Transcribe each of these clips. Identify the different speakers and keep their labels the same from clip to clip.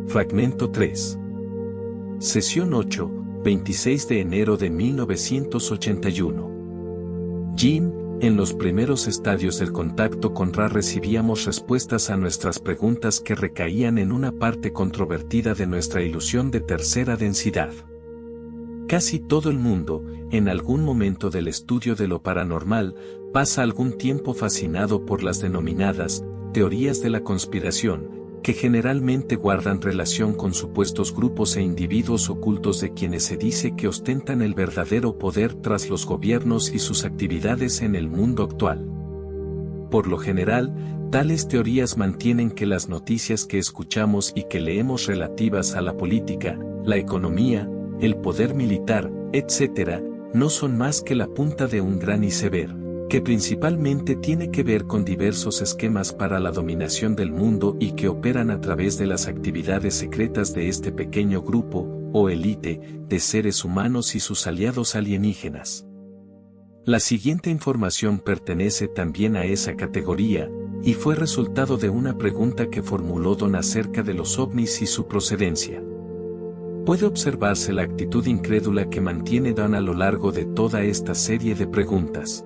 Speaker 1: Fragmento 3. Sesión 8, 26 de enero de 1981. Jim, en los primeros estadios del contacto con Ra recibíamos respuestas a nuestras preguntas que recaían en una parte controvertida de nuestra ilusión de tercera densidad. Casi todo el mundo, en algún momento del estudio de lo paranormal, pasa algún tiempo fascinado por las denominadas teorías de la conspiración, que generalmente guardan relación con supuestos grupos e individuos ocultos de quienes se dice que ostentan el verdadero poder tras los gobiernos y sus actividades en el mundo actual. Por lo general, tales teorías mantienen que las noticias que escuchamos y que leemos relativas a la política, la economía, el poder militar, etc., no son más que la punta de un gran iceberg, que principalmente tiene que ver con diversos esquemas para la dominación del mundo y que operan a través de las actividades secretas de este pequeño grupo, o élite, de seres humanos y sus aliados alienígenas. La siguiente información pertenece también a esa categoría, y fue resultado de una pregunta que formuló Don acerca de los ovnis y su procedencia. Puede observarse la actitud incrédula que mantiene Don a lo largo de toda esta serie de preguntas.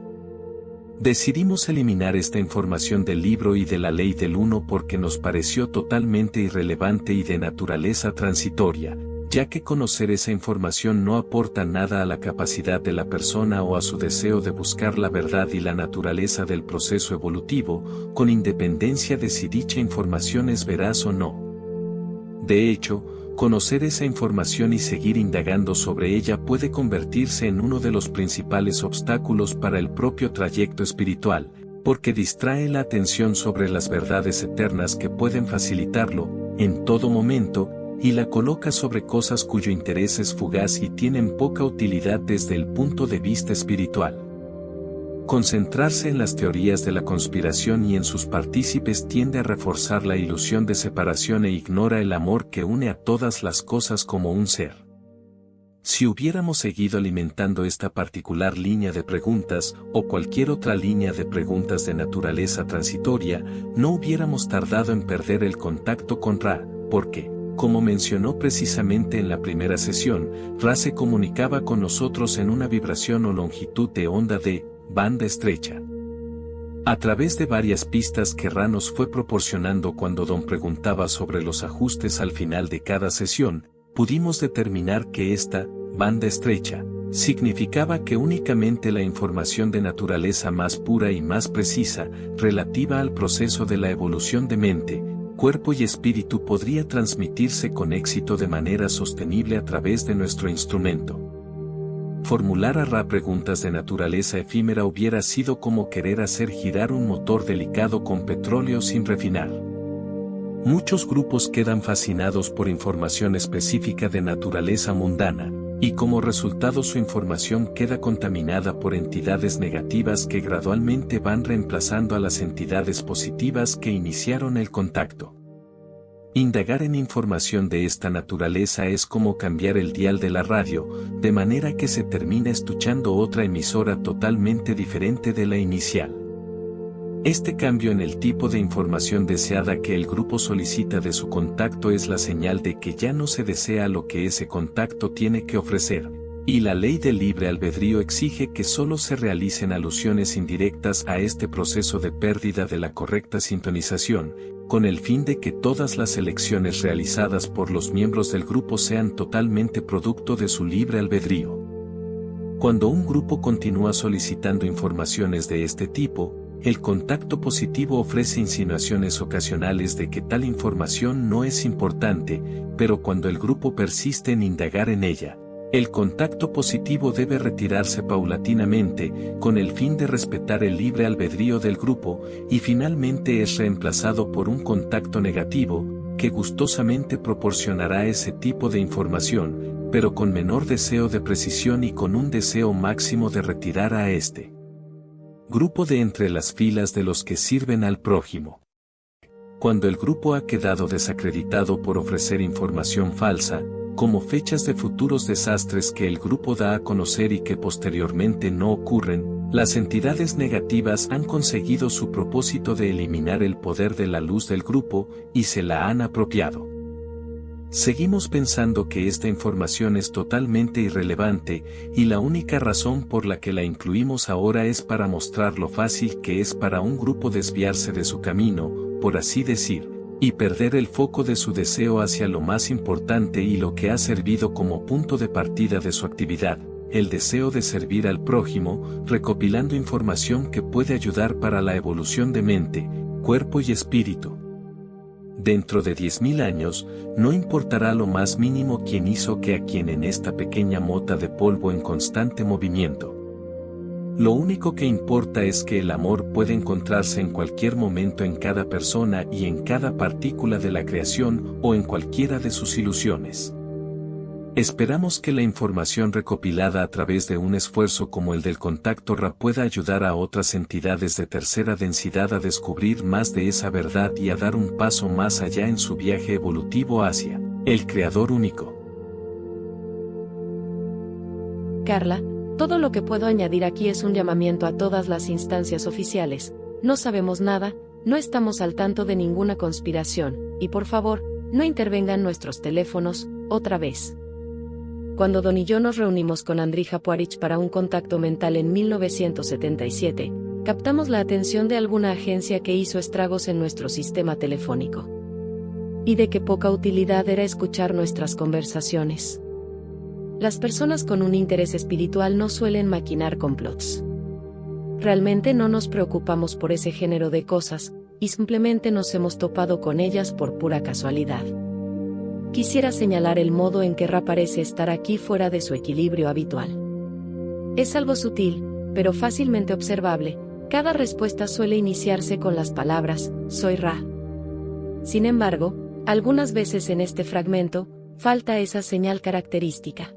Speaker 1: Decidimos eliminar esta información del libro y de la ley del uno porque nos pareció totalmente irrelevante y de naturaleza transitoria, ya que conocer esa información no aporta nada a la capacidad de la persona o a su deseo de buscar la verdad y la naturaleza del proceso evolutivo, con independencia de si dicha información es veraz o no. De hecho, conocer esa información y seguir indagando sobre ella puede convertirse en uno de los principales obstáculos para el propio trayecto espiritual, porque distrae la atención sobre las verdades eternas que pueden facilitarlo, en todo momento, y la coloca sobre cosas cuyo interés es fugaz y tienen poca utilidad desde el punto de vista espiritual. Concentrarse en las teorías de la conspiración y en sus partícipes tiende a reforzar la ilusión de separación e ignora el amor que une a todas las cosas como un ser. Si hubiéramos seguido alimentando esta particular línea de preguntas, o cualquier otra línea de preguntas de naturaleza transitoria, no hubiéramos tardado en perder el contacto con Ra, porque, como mencionó precisamente en la primera sesión, Ra se comunicaba con nosotros en una vibración o longitud de onda de banda estrecha. A través de varias pistas que Ra nos fue proporcionando cuando Don preguntaba sobre los ajustes al final de cada sesión, pudimos determinar que esta banda estrecha significaba que únicamente la información de naturaleza más pura y más precisa, relativa al proceso de la evolución de mente, cuerpo y espíritu podría transmitirse con éxito de manera sostenible a través de nuestro instrumento. Formular a Ra preguntas de naturaleza efímera hubiera sido como querer hacer girar un motor delicado con petróleo sin refinar. Muchos grupos quedan fascinados por información específica de naturaleza mundana, y como resultado su información queda contaminada por entidades negativas que gradualmente van reemplazando a las entidades positivas que iniciaron el contacto. Indagar en información de esta naturaleza es como cambiar el dial de la radio, de manera que se termina escuchando otra emisora totalmente diferente de la inicial. Este cambio en el tipo de información deseada que el grupo solicita de su contacto es la señal de que ya no se desea lo que ese contacto tiene que ofrecer, y la ley del libre albedrío exige que solo se realicen alusiones indirectas a este proceso de pérdida de la correcta sintonización, con el fin de que todas las elecciones realizadas por los miembros del grupo sean totalmente producto de su libre albedrío. Cuando un grupo continúa solicitando informaciones de este tipo, el contacto positivo ofrece insinuaciones ocasionales de que tal información no es importante, pero cuando el grupo persiste en indagar en ella, el contacto positivo debe retirarse paulatinamente, con el fin de respetar el libre albedrío del grupo, y finalmente es reemplazado por un contacto negativo, que gustosamente proporcionará ese tipo de información, pero con menor deseo de precisión y con un deseo máximo de retirar a este grupo de entre las filas de los que sirven al prójimo. Cuando el grupo ha quedado desacreditado por ofrecer información falsa, como fechas de futuros desastres que el grupo da a conocer y que posteriormente no ocurren, las entidades negativas han conseguido su propósito de eliminar el poder de la luz del grupo, y se la han apropiado. Seguimos pensando que esta información es totalmente irrelevante, y la única razón por la que la incluimos ahora es para mostrar lo fácil que es para un grupo desviarse de su camino, por así decir, y perder el foco de su deseo hacia lo más importante y lo que ha servido como punto de partida de su actividad, el deseo de servir al prójimo, recopilando información que puede ayudar para la evolución de mente, cuerpo y espíritu. Dentro de 10.000 años, no importará lo más mínimo quién hizo qué a quién en esta pequeña mota de polvo en constante movimiento. Lo único que importa es que el amor puede encontrarse en cualquier momento en cada persona y en cada partícula de la creación o en cualquiera de sus ilusiones. Esperamos que la información recopilada a través de un esfuerzo como el del Contacto Ra pueda ayudar a otras entidades de tercera densidad a descubrir más de esa verdad y a dar un paso más allá en su viaje evolutivo hacia el Creador único.
Speaker 2: Carla, todo lo que puedo añadir aquí es un llamamiento a todas las instancias oficiales. No sabemos nada, no estamos al tanto de ninguna conspiración, y por favor, no intervengan nuestros teléfonos, otra vez. Cuando Don y yo nos reunimos con Andrija Puarich para un contacto mental en 1977, captamos la atención de alguna agencia que hizo estragos en nuestro sistema telefónico. Y de qué poca utilidad era escuchar nuestras conversaciones. Las personas con un interés espiritual no suelen maquinar complots. Realmente no nos preocupamos por ese género de cosas, y simplemente nos hemos topado con ellas por pura casualidad. Quisiera señalar el modo en que Ra parece estar aquí fuera de su equilibrio habitual. Es algo sutil, pero fácilmente observable. Cada respuesta suele iniciarse con las palabras, soy Ra. Sin embargo, algunas veces en este fragmento, falta esa señal característica.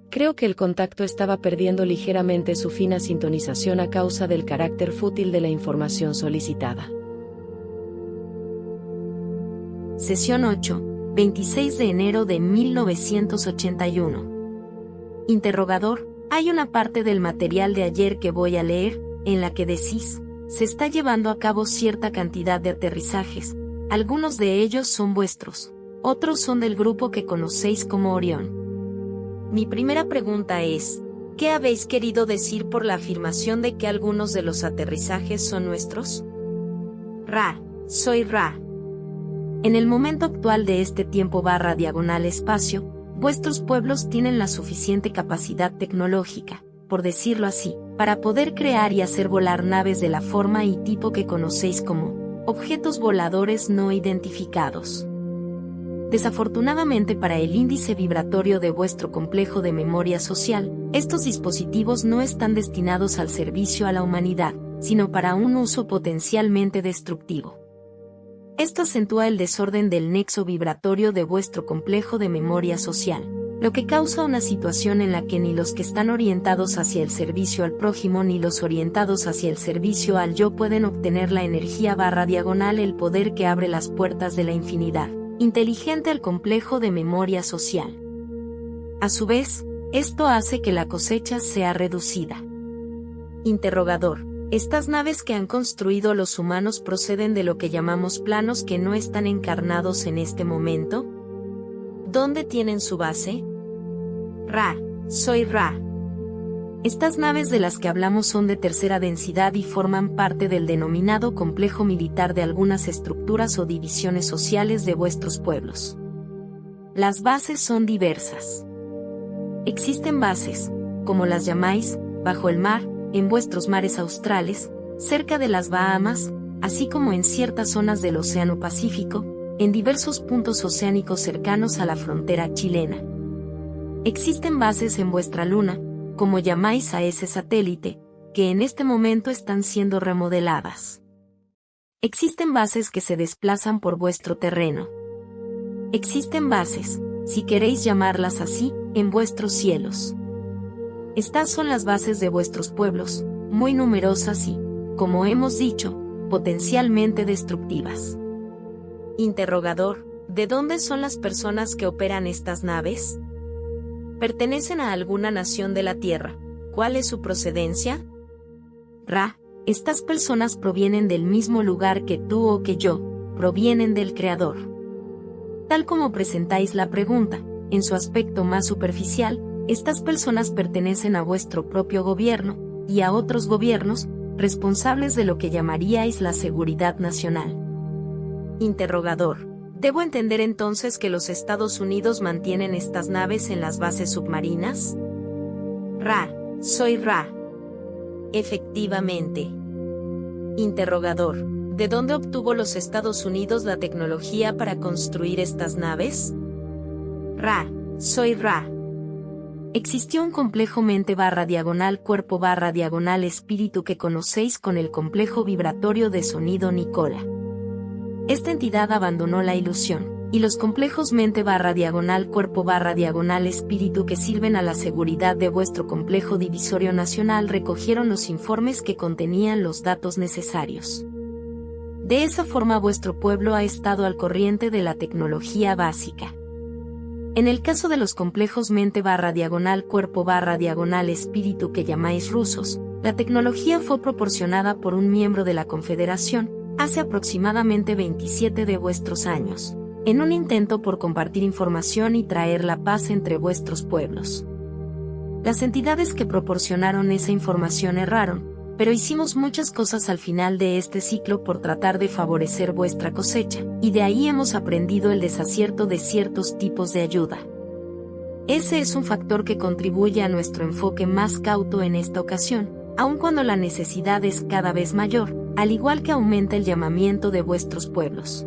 Speaker 2: Creo que el contacto estaba perdiendo ligeramente su fina sintonización a causa del carácter fútil de la información solicitada.
Speaker 3: Sesión 8, 26 de enero de 1981. Interrogador, hay una parte del material de ayer que voy a leer, en la que decís, se está llevando a cabo cierta cantidad de aterrizajes, algunos de ellos son vuestros, otros son del grupo que conocéis como Orión. Mi primera pregunta es, ¿qué habéis querido decir por la afirmación de que algunos de los aterrizajes son nuestros? Ra, soy Ra. En el momento actual de este tiempo/espacio, vuestros pueblos tienen la suficiente capacidad tecnológica, por decirlo así, para poder crear y hacer volar naves de la forma y tipo que conocéis como objetos voladores no identificados. Desafortunadamente para el índice vibratorio de vuestro complejo de memoria social, estos dispositivos no están destinados al servicio a la humanidad, sino para un uso potencialmente destructivo. Esto acentúa el desorden del nexo vibratorio de vuestro complejo de memoria social, lo que causa una situación en la que ni los que están orientados hacia el servicio al prójimo ni los orientados hacia el servicio al yo pueden obtener la energía/diagonal el poder que abre las puertas de la infinidad inteligente al complejo de memoria social. A su vez, esto hace que la cosecha sea reducida. Interrogador. Estas naves que han construido los humanos proceden de lo que llamamos planos que no están encarnados en este momento. ¿Dónde tienen su base? Ra, soy Ra. Estas naves de las que hablamos son de tercera densidad y forman parte del denominado complejo militar de algunas estructuras o divisiones sociales de vuestros pueblos. Las bases son diversas. Existen bases, como las llamáis, bajo el mar, en vuestros mares australes, cerca de las Bahamas, así como en ciertas zonas del Océano Pacífico, en diversos puntos oceánicos cercanos a la frontera chilena. Existen bases en vuestra luna, como llamáis a ese satélite, que en este momento están siendo remodeladas. Existen bases que se desplazan por vuestro terreno. Existen bases, si queréis llamarlas así, en vuestros cielos. Estas son las bases de vuestros pueblos, muy numerosas y, como hemos dicho, potencialmente destructivas. Interrogador, ¿de dónde son las personas que operan estas naves? ¿Pertenecen a alguna nación de la Tierra? ¿Cuál es su procedencia? Ra, estas personas provienen del mismo lugar que tú o que yo, provienen del Creador. Tal como presentáis la pregunta, en su aspecto más superficial, estas personas pertenecen a vuestro propio gobierno, y a otros gobiernos, responsables de lo que llamaríais la seguridad nacional. Interrogador. ¿Debo entender entonces que los Estados Unidos mantienen estas naves en las bases submarinas? Ra. Soy Ra. Efectivamente. Interrogador. ¿De dónde obtuvo los Estados Unidos la tecnología para construir estas naves? Ra. Soy Ra. Existió un complejo mente-cuerpo-espíritu que conocéis con el complejo vibratorio de sonido Nicola. Esta entidad abandonó la ilusión, y los complejos mente-cuerpo-espíritu que sirven a la seguridad de vuestro complejo divisorio nacional recogieron los informes que contenían los datos necesarios. De esa forma vuestro pueblo ha estado al corriente de la tecnología básica. En el caso de los complejos mente-cuerpo-espíritu que llamáis rusos, la tecnología fue proporcionada por un miembro de la Confederación, hace aproximadamente 27 de vuestros años, en un intento por compartir información y traer la paz entre vuestros pueblos. Las entidades que proporcionaron esa información erraron, pero hicimos muchas cosas al final de este ciclo por tratar de favorecer vuestra cosecha, y de ahí hemos aprendido el desacierto de ciertos tipos de ayuda. Ese es un factor que contribuye a nuestro enfoque más cauto en esta ocasión, aun cuando la necesidad es cada vez mayor, al igual que aumenta el llamamiento de vuestros pueblos.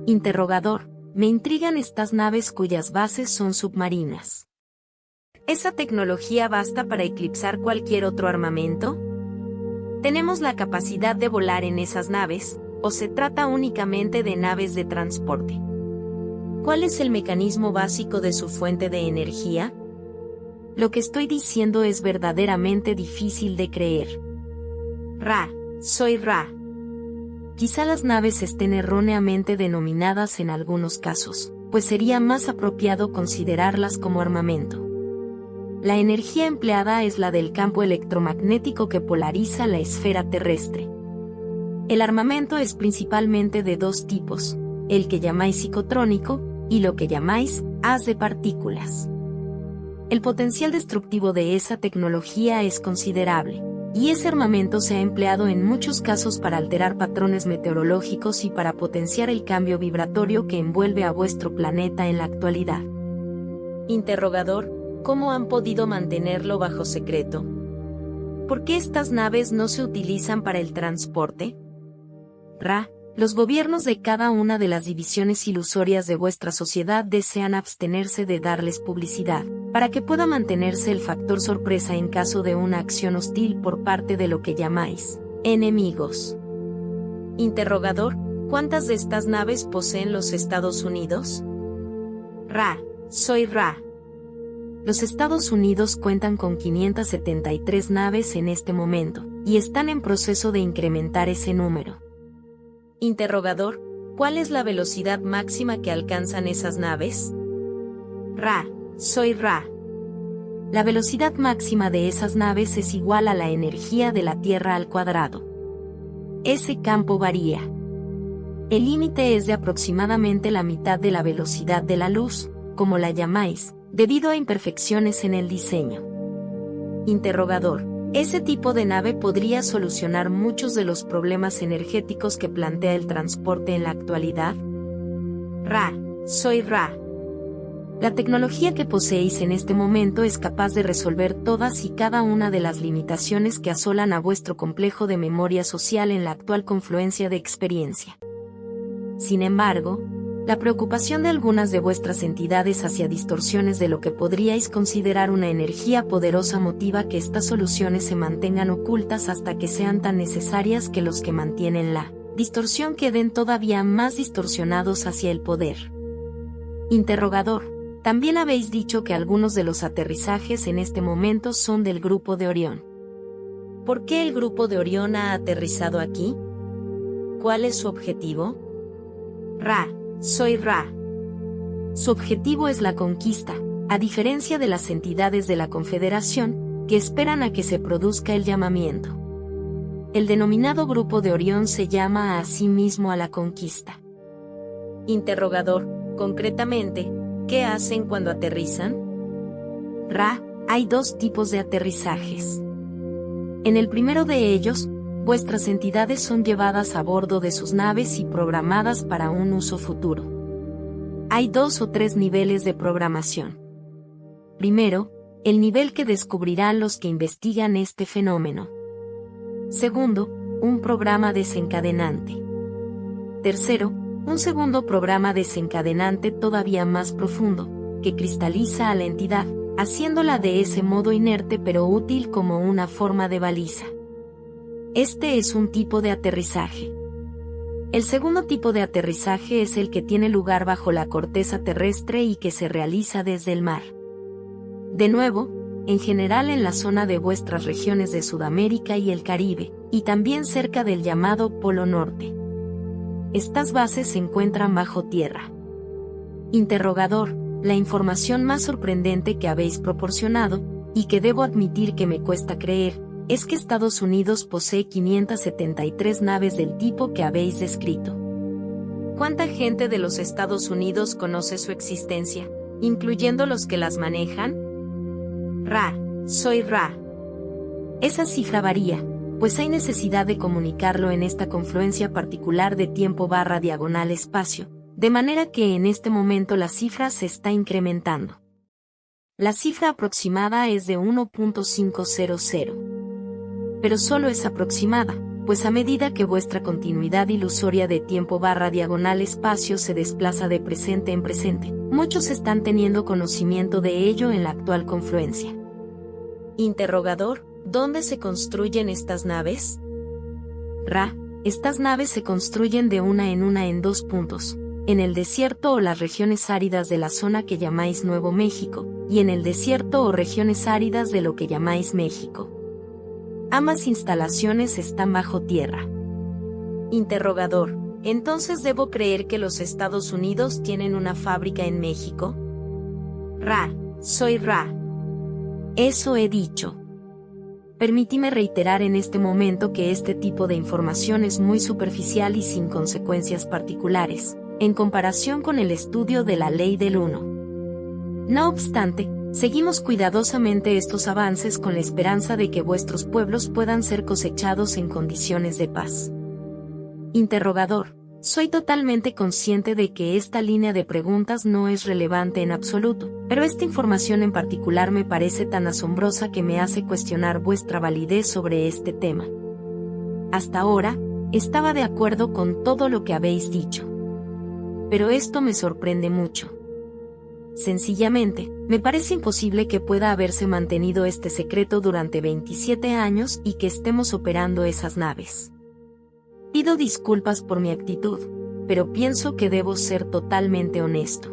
Speaker 3: Interrogador. Me intrigan estas naves cuyas bases son submarinas. ¿Esa tecnología basta para eclipsar cualquier otro armamento? ¿Tenemos la capacidad de volar en esas naves, o se trata únicamente de naves de transporte? ¿Cuál es el mecanismo básico de su fuente de energía? Lo que estoy diciendo es verdaderamente difícil de creer. Ra. Soy Ra. Quizá las naves estén erróneamente denominadas en algunos casos, pues sería más apropiado considerarlas como armamento. La energía empleada es la del campo electromagnético que polariza la esfera terrestre. El armamento es principalmente de dos tipos, el que llamáis psicotrónico, y lo que llamáis haz de partículas. El potencial destructivo de esa tecnología es considerable, y ese armamento se ha empleado en muchos casos para alterar patrones meteorológicos y para potenciar el cambio vibratorio que envuelve a vuestro planeta en la actualidad. Interrogador. ¿Cómo han podido mantenerlo bajo secreto? ¿Por qué estas naves no se utilizan para el transporte? Ra. Los gobiernos de cada una de las divisiones ilusorias de vuestra sociedad desean abstenerse de darles publicidad, para que pueda mantenerse el factor sorpresa en caso de una acción hostil por parte de lo que llamáis enemigos. Interrogador. ¿Cuántas de estas naves poseen los Estados Unidos? Ra. Soy Ra. Los Estados Unidos cuentan con 573 naves en este momento, y están en proceso de incrementar ese número. Interrogador. ¿Cuál es la velocidad máxima que alcanzan esas naves? Ra. Soy Ra. La velocidad máxima de esas naves es igual a la energía de la Tierra al cuadrado. Ese campo varía. El límite es de aproximadamente la mitad de la velocidad de la luz, como la llamáis, debido a imperfecciones en el diseño. Interrogador. ¿Ese tipo de nave podría solucionar muchos de los problemas energéticos que plantea el transporte en la actualidad? Ra. Soy Ra. La tecnología que poseéis en este momento es capaz de resolver todas y cada una de las limitaciones que asolan a vuestro complejo de memoria social en la actual confluencia de experiencia. Sin embargo, la preocupación de algunas de vuestras entidades hacia distorsiones de lo que podríais considerar una energía poderosa motiva que estas soluciones se mantengan ocultas hasta que sean tan necesarias que los que mantienen la distorsión queden todavía más distorsionados hacia el poder. Interrogador. También habéis dicho que algunos de los aterrizajes en este momento son del Grupo de Orión. ¿Por qué el Grupo de Orión ha aterrizado aquí? ¿Cuál es su objetivo? Ra. Soy Ra. Su objetivo es la conquista, a diferencia de las entidades de la Confederación, que esperan a que se produzca el llamamiento. El denominado Grupo de Orión se llama a sí mismo a la conquista. Interrogador. Concretamente, ¿qué hacen cuando aterrizan? Ra, hay dos tipos de aterrizajes. En el primero de ellos, vuestras entidades son llevadas a bordo de sus naves y programadas para un uso futuro. Hay 2 o 3 niveles de programación. Primero, el nivel que descubrirán los que investigan este fenómeno. Segundo, un programa desencadenante. Tercero, un segundo programa desencadenante todavía más profundo, que cristaliza a la entidad, haciéndola de ese modo inerte pero útil como una forma de baliza. Este es un tipo de aterrizaje. El segundo tipo de aterrizaje es el que tiene lugar bajo la corteza terrestre y que se realiza desde el mar. De nuevo, en general en la zona de vuestras regiones de Sudamérica y el Caribe, y también cerca del llamado Polo Norte. Estas bases se encuentran bajo tierra. Interrogador, la información más sorprendente que habéis proporcionado, y que debo admitir que me cuesta creer, es que Estados Unidos posee 573 naves del tipo que habéis descrito. ¿Cuánta gente de los Estados Unidos conoce su existencia, incluyendo los que las manejan? Ra, soy Ra. Esa cifra varía, pues hay necesidad de comunicarlo en esta confluencia particular de tiempo/espacio, de manera que en este momento la cifra se está incrementando. La cifra aproximada es de 1.500. Pero solo es aproximada, pues a medida que vuestra continuidad ilusoria de tiempo/espacio se desplaza de presente en presente, muchos están teniendo conocimiento de ello en la actual confluencia. Interrogador, ¿dónde se construyen estas naves? Ra, estas naves se construyen de una en 2 puntos, en el desierto o las regiones áridas de la zona que llamáis Nuevo México, y en el desierto o regiones áridas de lo que llamáis México. Ambas instalaciones están bajo tierra. Interrogador, ¿entonces debo creer que los Estados Unidos tienen una fábrica en México? Ra, soy Ra. Eso he dicho. Permíteme reiterar en este momento que este tipo de información es muy superficial y sin consecuencias particulares, en comparación con el estudio de la ley del uno. No obstante, seguimos cuidadosamente estos avances con la esperanza de que vuestros pueblos puedan ser cosechados en condiciones de paz. Interrogador, soy totalmente consciente de que esta línea de preguntas no es relevante en absoluto, pero esta información en particular me parece tan asombrosa que me hace cuestionar vuestra validez sobre este tema. Hasta ahora, estaba de acuerdo con todo lo que habéis dicho. Pero esto me sorprende mucho. Sencillamente, me parece imposible que pueda haberse mantenido este secreto durante 27 años y que estemos operando esas naves. Pido disculpas por mi actitud, pero pienso que debo ser totalmente honesto.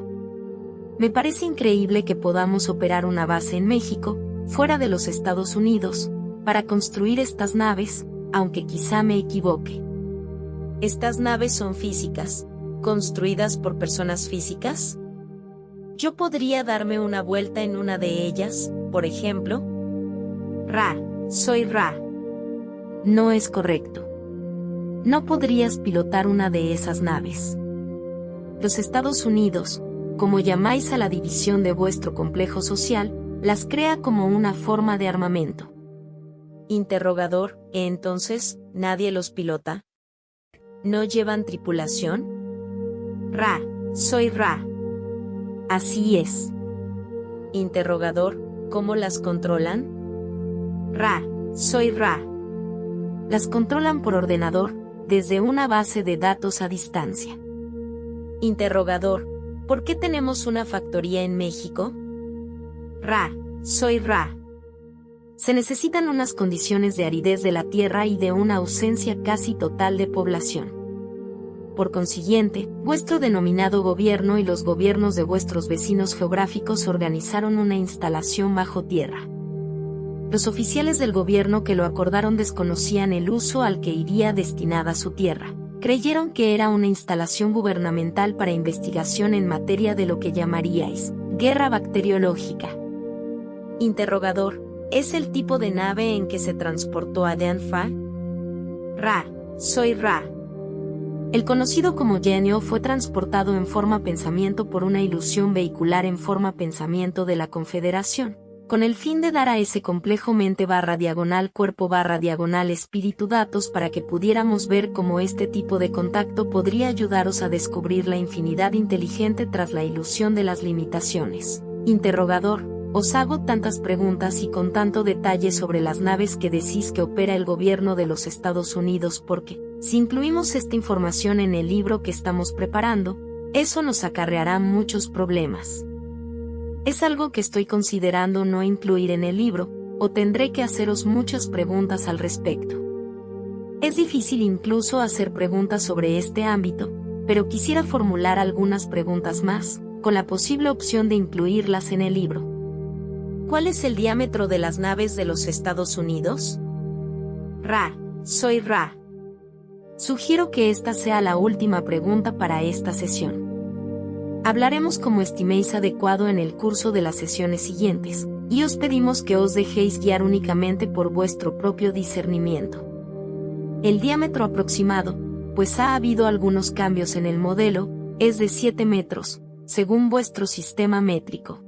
Speaker 3: Me parece increíble que podamos operar una base en México, fuera de los Estados Unidos, para construir estas naves, aunque quizá me equivoque. ¿Estas naves son físicas, construidas por personas físicas? ¿Yo podría darme una vuelta en una de ellas, por ejemplo? Ra, soy Ra. No es correcto. No podrías pilotar una de esas naves. Los Estados Unidos, como llamáis a la división de vuestro complejo social, las crea como una forma de armamento. Interrogador, ¿entonces nadie los pilota? ¿No llevan tripulación? Ra, soy Ra. Así es. Interrogador, ¿cómo las controlan? Ra, soy Ra. Las controlan por ordenador, desde una base de datos a distancia. Interrogador, ¿por qué tenemos una factoría en México? Ra, soy Ra. Se necesitan unas condiciones de aridez de la tierra y de una ausencia casi total de población. Por consiguiente, vuestro denominado gobierno y los gobiernos de vuestros vecinos geográficos organizaron una instalación bajo tierra. Los oficiales del gobierno que lo acordaron desconocían el uso al que iría destinada su tierra. Creyeron que era una instalación gubernamental para investigación en materia de lo que llamaríais guerra bacteriológica. Interrogador, ¿es el tipo de nave en que se transportó a Danfa? Ra, soy Ra. El conocido como genio fue transportado en forma pensamiento por una ilusión vehicular en forma pensamiento de la Confederación, con el fin de dar a ese complejo mente/cuerpo/espíritu datos para que pudiéramos ver cómo este tipo de contacto podría ayudaros a descubrir la infinidad inteligente tras la ilusión de las limitaciones. Interrogador, os hago tantas preguntas y con tanto detalle sobre las naves que decís que opera el gobierno de los Estados Unidos porque, si incluimos esta información en el libro que estamos preparando, eso nos acarreará muchos problemas. Es algo que estoy considerando no incluir en el libro, o tendré que haceros muchas preguntas al respecto. Es difícil incluso hacer preguntas sobre este ámbito, pero quisiera formular algunas preguntas más, con la posible opción de incluirlas en el libro. ¿Cuál es el diámetro de las naves de los Estados Unidos? Ra, soy Ra. Sugiero que esta sea la última pregunta para esta sesión. Hablaremos como estiméis adecuado en el curso de las sesiones siguientes, y os pedimos que os dejéis guiar únicamente por vuestro propio discernimiento. El diámetro aproximado, pues ha habido algunos cambios en el modelo, es de 7 metros, según vuestro sistema métrico.